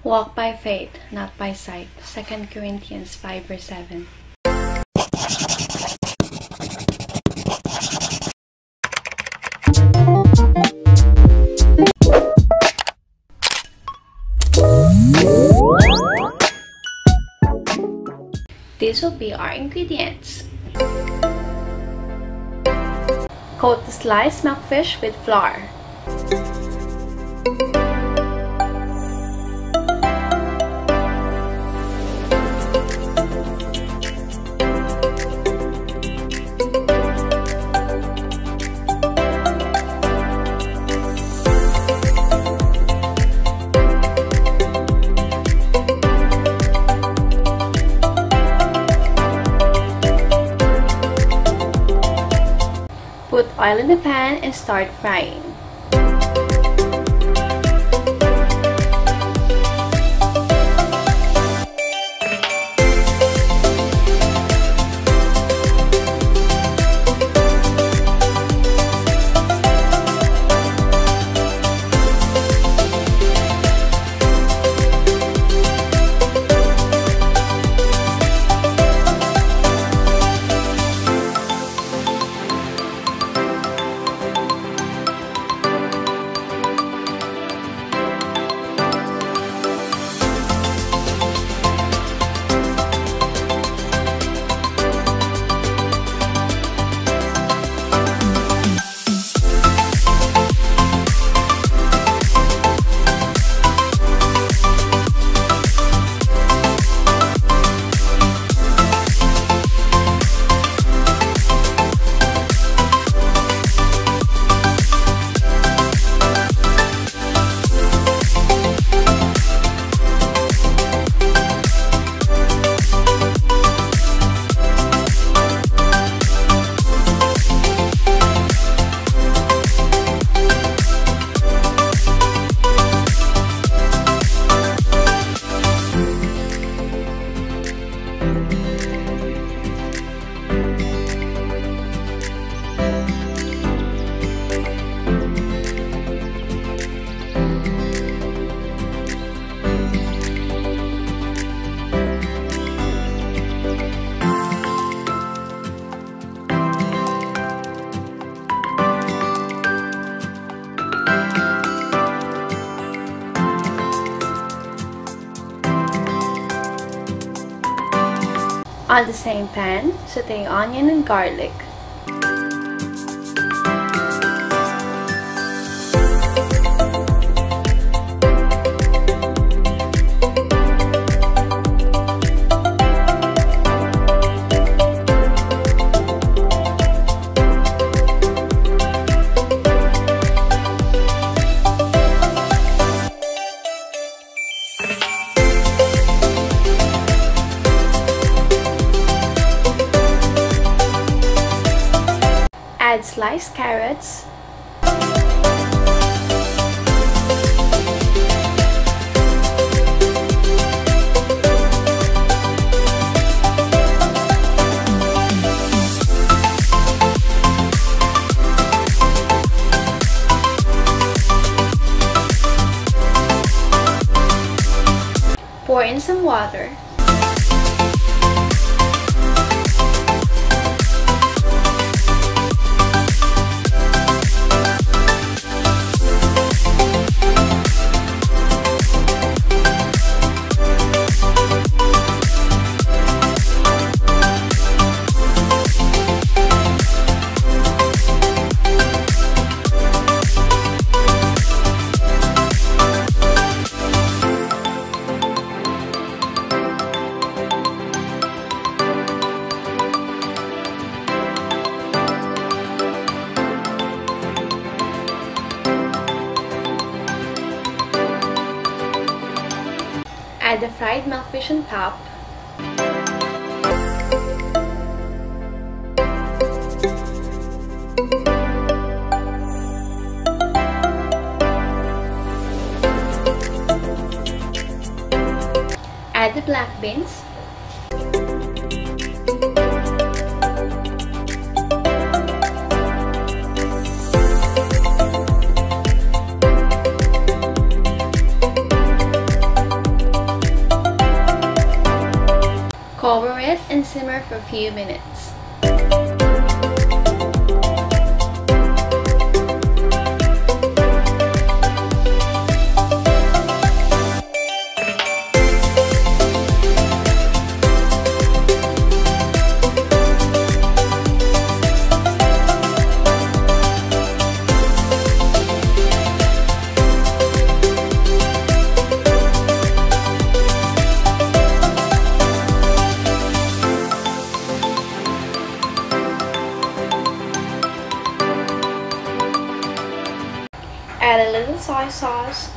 Walk by faith, not by sight. 2 Corinthians 5 verse 7. These will be our ingredients. Coat the sliced milkfish with flour. Put oil in the pan and start frying. On the same pan, saute onion and garlic. Add sliced carrots, pour in some water. Add the fried milkfish on top. Add the black beans. Cover it and simmer for a few minutes. Add a little soy sauce,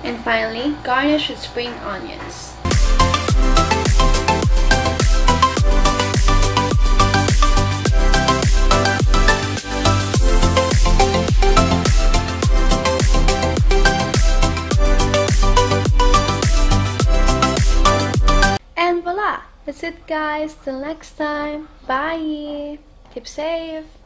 and finally garnish with spring onions. And voila! That's it guys, till next time, bye! Keep safe!